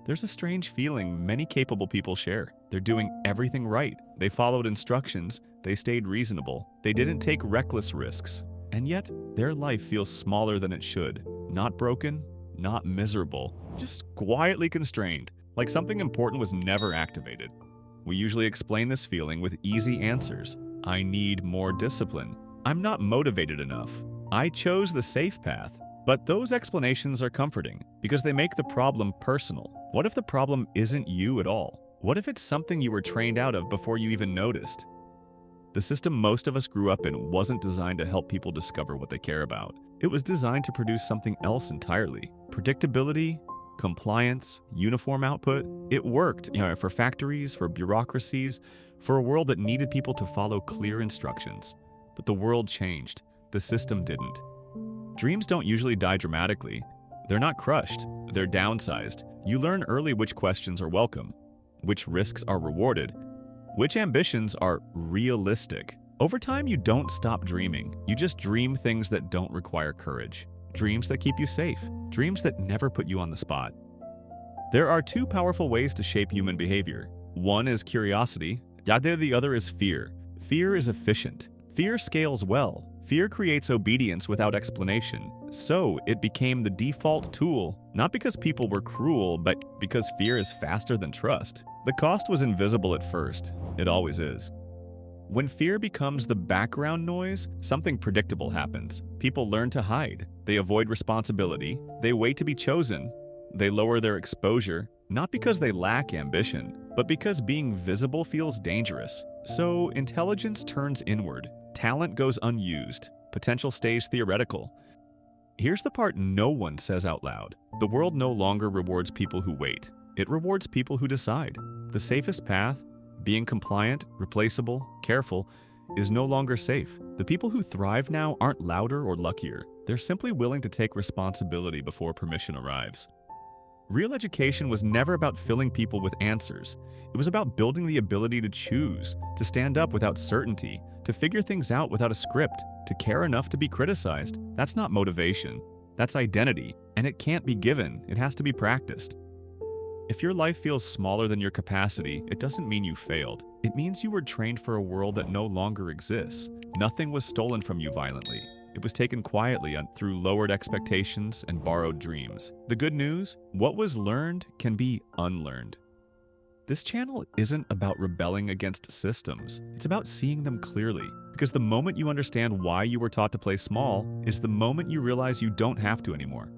There's a strange feeling many capable people share. They're doing everything right. They followed instructions, they stayed reasonable, they didn't take reckless risks. And yet, their life feels smaller than it should. Not broken, not miserable, just quietly constrained, like something important was never activated. We usually explain this feeling with easy answers. I need more discipline. I'm not motivated enough. I chose the safe path. But those explanations are comforting because they make the problem personal. What if the problem isn't you at all? What if it's something you were trained out of before you even noticed? The system most of us grew up in wasn't designed to help people discover what they care about. It was designed to produce something else entirely. Predictability, compliance, uniform output. It worked, for factories, for bureaucracies, for a world that needed people to follow clear instructions. But the world changed. The system didn't. Dreams don't usually die dramatically. They're not crushed. They're downsized. You learn early which questions are welcome, which risks are rewarded, which ambitions are realistic. Over time, you don't stop dreaming. You just dream things that don't require courage. Dreams that keep you safe. Dreams that never put you on the spot. There are two powerful ways to shape human behavior. One is curiosity. The other is fear. Fear is efficient. Fear scales well. Fear creates obedience without explanation. So it became the default tool, not because people were cruel, but because fear is faster than trust. The cost was invisible at first. It always is. When fear becomes the background noise, something predictable happens. People learn to hide. They avoid responsibility. They wait to be chosen. They lower their exposure, not because they lack ambition, but because being visible feels dangerous. So intelligence turns inward. Talent goes unused. Potential stays theoretical. Here's the part no one says out loud. The world no longer rewards people who wait. It rewards people who decide. The safest path, being compliant, replaceable, careful, is no longer safe. The people who thrive now aren't louder or luckier. They're simply willing to take responsibility before permission arrives. Real education was never about filling people with answers. It was about building the ability to choose, to stand up without certainty, to figure things out without a script, to care enough to be criticized. That's not motivation. That's identity, and it can't be given. It has to be practiced. If your life feels smaller than your capacity, it doesn't mean you failed. It means you were trained for a world that no longer exists. Nothing was stolen from you violently. It was taken quietly through lowered expectations and borrowed dreams. The good news? What was learned can be unlearned. This channel isn't about rebelling against systems. It's about seeing them clearly. Because the moment you understand why you were taught to play small is the moment you realize you don't have to anymore.